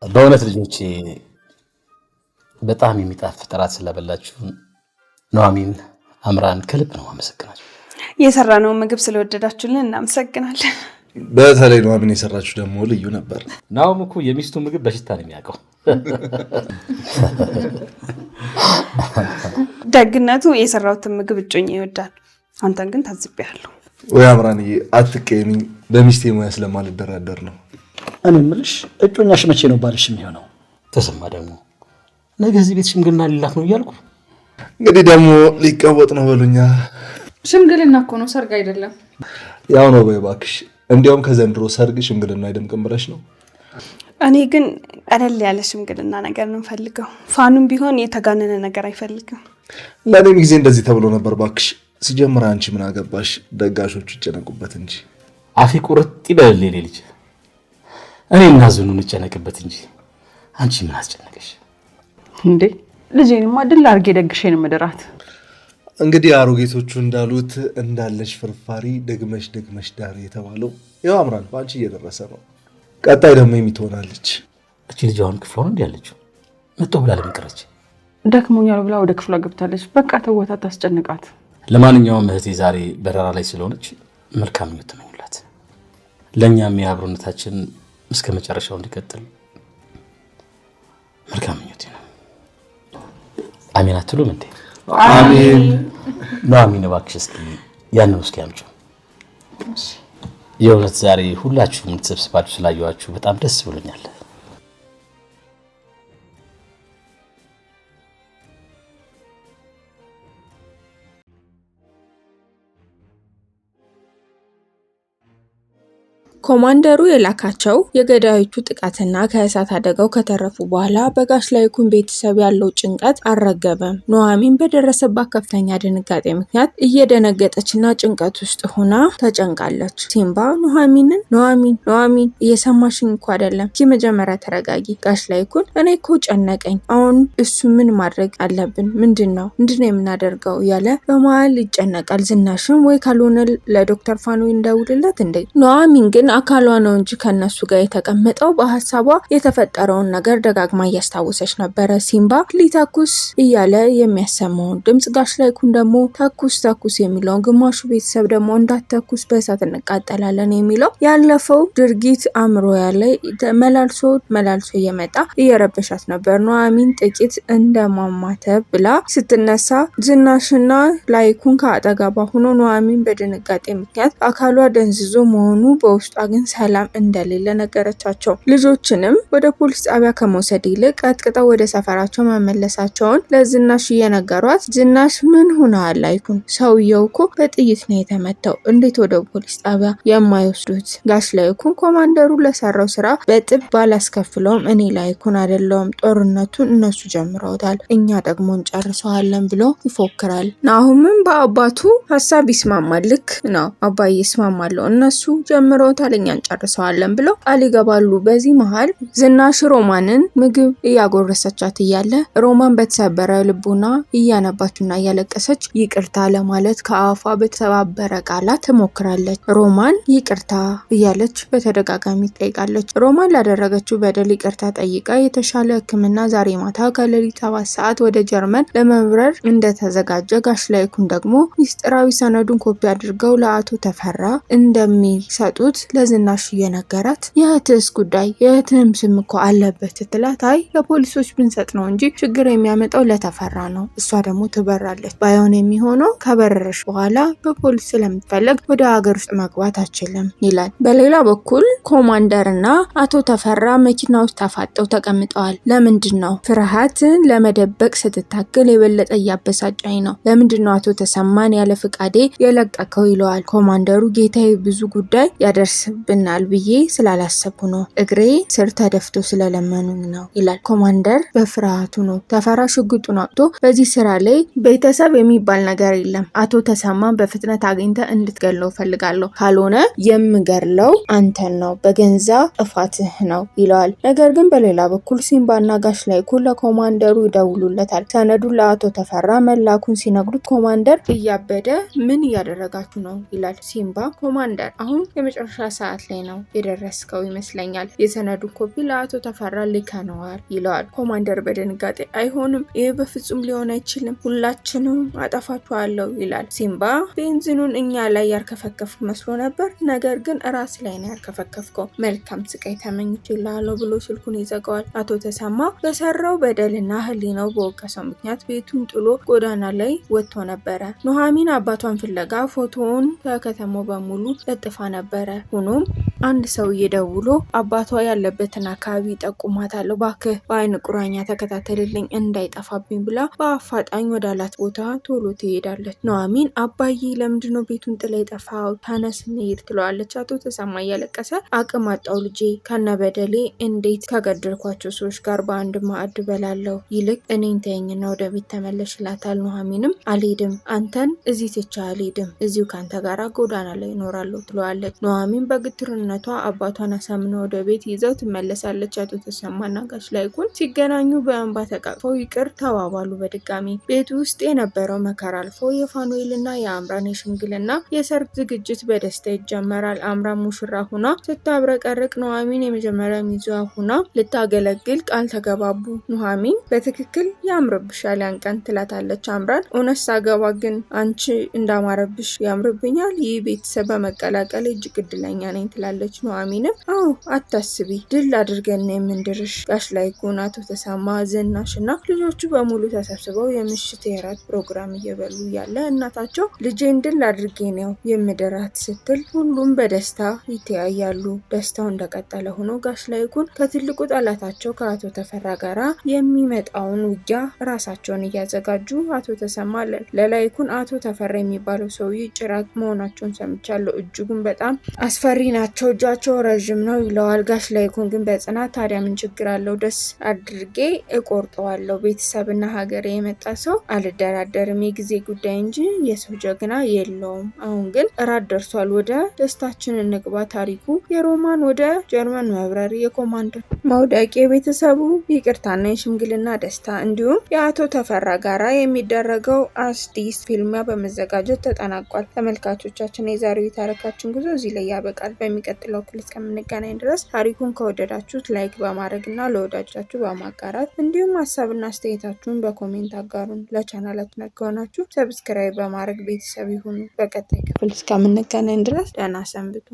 በእውነት ልጆቼ በጣም የሚጣፍጥ እራት ስለበላችሁ ኑሐሚን፣ አምራን ከልብ ነው አመሰግናለሁ። የሰራነው ምግብ ስለወደዳችሁልን እናመሰግናለን። በተለይ ኑሐሚን የሰራችሁ ደግሞ ልዩ ነበር። ናውም እኮ የሚስቱ ምግብ በሽታ ነው የሚያውቀው። ደግነቱ የሰራሁትን ምግብ እጮኛ ይወዳል። አንተን ግን ታዝቤያለሁ። ወይ አምራንዬ አትቀየሚኝ፣ በሚስቴ ሙያ ስለማልደራደር ነው። እኔ የምልሽ እጮኛሽ መቼ ነው ባልሽ የሚሆነው? ተሰማ ደግሞ ነገ እዚህ ቤት ሽምግልና ሊላክ ነው እያልኩ እንግዲህ ደግሞ ሊቀወጥ ነው በሉኛ። ሽምግልና እኮ ነው፣ ሰርግ አይደለም። ያው ነው በይ እባክሽ። እንዲያውም ከዘንድሮ ሰርግ ሽምግልና አይደምቅም ብለሽ ነው? እኔ ግን ቀለል ያለ ሽምግልና ነገር ነው ፈልገው። ፋኑም ቢሆን የተጋነነ ነገር አይፈልግም። ለእኔም ጊዜ እንደዚህ ተብሎ ነበር እባክሽ። ሲጀምር አንቺ ምን አገባሽ? ደጋሾቹ ይጨነቁበት እንጂ። አፌ ቁርጥ ይበል ልጅ። እኔ እና ዝኑ እንጨነቅበት እንጂ አንቺ ምን አስጨነቀሽ እንዴ? ልጄንማ ድል አድርጌ ደግሼን ምድራት። እንግዲህ አሮጌቶቹ እንዳሉት እንዳለሽ ፍርፋሪ ደግመሽ ዳር የተባለው ያው አምራን በአንቺ እየደረሰ ነው። ቀጣይ ደግሞ የሚትሆናለች። እቺ ልጅ አሁን ክፍሏ ነው ያለችው። መጥቶ ብላ ለምን ቀረች? ደክሞኛል ብላ ወደ ክፍሏ ገብታለች። በቃ ተወታ፣ ታስጨንቃት። ለማንኛውም እህቴ ዛሬ በረራ ላይ ስለሆነች መልካም ምኞት ተመኙላት። ለእኛም የአብሮነታችን እስከ መጨረሻው እንዲቀጥል መልካም ምኞት ነው። አሜን አትሉም እንዴ? አሜን። ኑሐሚን እባክሽ እስኪ ያንን እስኪ አምጪው። የእውነት ዛሬ ሁላችሁም ተሰብስባችሁ ስላየኋችሁ በጣም ደስ ብሎኛል። ኮማንደሩ የላካቸው የገዳዮቹ ጥቃትና ከእሳት አደጋው ከተረፉ በኋላ በጋሽ ላይኩን ቤተሰብ ያለው ጭንቀት አልረገበም። ኑሐሚን በደረሰባት ከፍተኛ ድንጋጤ ምክንያት እየደነገጠችና ጭንቀት ውስጥ ሆና ተጨንቃለች። ሲምባ ኑሐሚን እየሰማሽኝ እኮ አይደለም። መጀመሪያ ተረጋጊ። ጋሽ ላይኩን እኔ እኮ ጨነቀኝ። አሁን እሱ ምን ማድረግ አለብን? ምንድነው የምናደርገው? እያለ በመሀል ይጨነቃል። ዝናሽም ወይ ካልሆነ ለዶክተር ፋኑ እንደውልለት እንዴ? ኑሐሚን ግን አካሏ ነው እንጂ ከነሱ ጋር የተቀመጠው በሐሳቧ የተፈጠረውን ነገር ደጋግማ እያስታወሰች ነበረ። ሲምባ ሊተኩስ እያለ የሚያሰማውን ድምጽ፣ ጋሽ ላይኩን ደግሞ ተኩስ የሚለውን፣ ግማሹ ቤተሰብ ደግሞ እንዳትተኩስ በእሳት እንቃጠላለን የሚለው ያለፈው ድርጊት አእምሮ ያለ መላልሶ እየመጣ እየረበሻት ነበር። ኑሐሚን ጥቂት እንደማማተብ ብላ ስትነሳ ዝናሽና ላይኩን ከአጠገቧ ሆኖ ኑሐሚን በድንጋጤ ምክንያት አካሏ ደንዝዞ መሆኑ በውስጧ ግን ሰላም እንደሌለ ነገረቻቸው። ልጆችንም ወደ ፖሊስ ጣቢያ ከመውሰድ ይልቅ ቀጥቅጠው ወደ ሰፈራቸው መመለሳቸውን ለዝናሽ እየነገሯት፣ ዝናሽ ምን ሆነሃል ላይኩን? ሰውየው እኮ በጥይት ነው የተመታው። እንዴት ወደ ፖሊስ ጣቢያ የማይወስዱት? ጋሽ ላይኩን ኮማንደሩ ለሰራው ስራ በጥብ ባላስከፍለውም እኔ ላይኩን አይደለሁም፣ ጦርነቱን እነሱ ጀምረውታል፣ እኛ ደግሞ እንጨርሰዋለን ብሎ ይፎክራል። ናሁምም በአባቱ ሀሳብ ይስማማል። ልክ ነው አባዬ ይስማማለሁ፣ እነሱ ጀምረውታል፣ እኛ እንጨርሰዋለን ብለው ቃል ይገባሉ። በዚህ መሃል ዝናሽ ሮማንን ምግብ እያጎረሰቻት እያለ ሮማን በተሰበረ ልቡና እያነባችና እያለቀሰች ይቅርታ ለማለት ከአፏ በተሰባበረ ቃላት ትሞክራለች። ሮማን ይቅርታ እያለች በተደጋጋሚ ትጠይቃለች። ሮማን ላደረገችው በደል ይቅርታ ጠይቃ የተሻለ ሕክምና ዛሬ ማታ ከሌሊት 7 ሰዓት ወደ ጀርመን ለመብረር እንደተዘጋጀ፣ ጋሽ ላይኩን ደግሞ ሚስጥራዊ ሰነዱን ኮፒ አድርገው ለአቶ ተፈራ እንደሚሰጡት ለዝናሽ እየነገራት የእህትስ ጉዳይ የእህትም ስም እኮ አለበት ስትላት፣ አይ ለፖሊሶች ብንሰጥ ነው እንጂ ችግር የሚያመጣው ለተፈራ ነው፣ እሷ ደግሞ ትበራለች፣ ባይሆን የሚሆነው ከበረረሽ በኋላ በፖሊስ ስለምትፈለግ ወደ ሀገር ውስጥ መግባት አችልም ይላል። በሌላ በኩል ኮማንደርና አቶ ተፈራ መኪና ውስጥ ተፋጠው ተቀምጠዋል። ለምንድን ነው ፍርሃትን ለመደበቅ ስትታገል የበለጠ እያበሳጫኝ ነው? ለምንድን ነው አቶ ተሰማን ያለ ፍቃዴ የለቀቀው? ይለዋል። ኮማንደሩ ጌታዬ ብዙ ጉዳይ ያደርስብናል ብዬ ስላላሰብኩ ነው፣ እግሬ ስር ተደፍቶ ስለለመኑኝ ነው ይላል። ኮማንደር በፍርሃቱ ነው። ተፈራ ሽጉጡን አውጥቶ በዚህ ስራ ላይ ቤተሰብ የሚባል ነገር የለም፣ አቶ ተሰማን በፍጥነት አግኝተ እንድትገለው ፈልጋለሁ፣ ካልሆነ የምገርለው አንተን ነው፣ በገንዛ ጥፋትህ ነው ይለዋል። ነገር ግን በሌላ በኩል ሲምባና ጋሽ ላይኩን ለኮማንደሩ ይደውሉለታል። ሰነዱን ለአቶ ተፈራ መላኩን ሲነግሩት ኮማንደር እያበደ ምን እያደረጋችሁ ነው ይላል። ሲምባ ኮማንደር አሁን የመጨረሻ ሰዓት ላይ ነው የደረስከው ይመስለኛል። የሰነዱ ኮፒ ለአቶ ተፈራ ልከነዋል ይለዋል። ኮማንደር በድንጋጤ አይሆንም፣ ይህ በፍጹም ሊሆን አይችልም፣ ሁላችንም አጠፋችኋለሁ ይላል። ሲምባ ቤንዚኑን እኛ ላይ ያርከፈከፍኩ መስሎ ነበር፣ ነገር ግን ራስ ላይ ነው ያርከፈከፍከው፣ መልካም ስቃይ ተመኝቼልሃለሁ ብሎ ስልኩን ይዘጋዋል። አቶ ተሰማ በሰራው በደልና ህሊናው በወቀሰው ምክንያት ቤቱን ጥሎ ጎዳና ላይ ወጥቶ ነበረ። ኑሐሚን አባቷን ፍለጋ ፎቶውን ከከተማው በሙሉ ለጥፋ ነበረ። ሆኖም አንድ ሰውዬ ደውሎ አባቷ ያለበትን አካባቢ ጠቁማታለሁ፣ ባክህ በአይን ቁራኛ ተከታተልልኝ እንዳይጠፋብኝ ብላ በአፋጣኝ ወዳላት ቦታ ቶሎ ትሄዳለች። ኑሐሚን አባዬ ለምንድነው ቤቱን ጥላ የጠፋው? ተነስ እንሂድ ትለዋለች። አቶ ተሰማ እያለቀሰ አቅም አጣው ልጄ፣ ከነበደሌ እንዴት ከገደልኳቸው ሰዎች ጋር በአንድ ማዕድ በላለሁ? ይልቅ እኔን ተይኝና ወደ ቤት ተመለሽ ይላታል። ኑሐሚንም አልሄድም፣ አንተን እዚህ ትቼ አልሄድም፣ እዚሁ ካንተ ጋር ጎዳና ላይ እኖራለሁ ትለዋለች። ኑሐሚን በግትርነቷ አባቷን አሳምና ወደ ቤት ይዘው ትመለሳለች። አቶ ተሰማና ጋሽ ላይኩን ሲገናኙ በእንባ ተቃቅፈው ይቅር ተባባሉ። በድጋሚ ቤት ውስጥ የነበረው መከራ አልፎ የፋኑኤልና የአምራን የሽምግልና የሰርግ ዝግጅት በደስታ ይጀመራል። አምራን ሙሽራ ሁና ስታብረቀርቅ ኑሐሚን የመጀመሪያ ሚዜዋ ሁና ልታገለግል ቃል ተገባቡ። ኑሐሚን በትክክል ያምርብሻል ያን ቀን ትላታለች አምራን። እውነት ሳገባ ግን አንቺ እንዳማረብሽ ያምርብኛል፣ ይህ ቤተሰብ በመቀላቀል እጅግ እድለኛ ነኝ ትላለች። ኑሐሚንም አዎ አታስቢ፣ ድል አድርገን የምንድርሽ። ጋሽ ላይኩን፣ አቶ ተሰማ፣ ዝናሽና ልጆቹ በሙሉ ተሰብስበው የምሽት የራት ፕሮግራም እየበሉ ያለ እናታቸው ልጄን ድል አድርጌ ነው የምድራት ስትል ሁሉም በደስታ ይተያያሉ። ደስታው እንደቀጠለ ሆኖ ጋሽ ላይኩን ከትልቁ ጠላታቸው ከአቶ ተፈራ ጋራ የሚመጣውን ውጊያ ራሳቸውን እያዘጋጁ፣ አቶ ተሰማ ለላይኩን አቶ ተፈራ የሚባለው ሰውዬ ጭራቅ መሆናቸውን ሰምቻለሁ፣ እጅጉን በጣም አስፈሪ ናቸው፣ እጃቸው ረዥም ነው ይለዋል። ጋሽ ላይኩን ግን በጽናት ታዲያ ምን ችግር አለው? ደስ አድርጌ እቆርጠዋለሁ። ቤተሰብና ሀገር የመጣ ሰው አልደራደርም፣ የጊዜ ጉዳይ እንጂ የሰው ጀግና የለውም። አሁን ግን እራት ደርሷል፣ ወደ ደስታችን እንግባ። ታሪኩ የሮማን ወደ ጀርመን መብረር፣ የኮማንደር መውደቅ፣ የቤተሰቡ ይቅርታና የሽምግልና ደስታ እንዲሁም የአቶ ተፈራ ጋራ የሚደረገው አዲስ ፊልሚያ በመዘጋጀት ተጠናቋል። ተመልካቾቻችን የዛሬው የታሪካችን ጉዞ እዚህ ላይ ያበቃል። በሚቀጥለው ክፍል እስከምንገናኝ ድረስ ታሪኩን ከወደዳችሁት ላይክ በማድረግ እና ለወዳጆቻችሁ በማጋራት እንዲሁም ሀሳብና አስተያየታችሁን በኮሜንት አጋሩን። ለቻናላችን ከሆናችሁ ሰብስክራይብ በማድረግ ቤተሰብ ይሁኑ። በቀጣይ ክፍል እስከምንገናኝ ድረስ ደህና ሰንብቱ።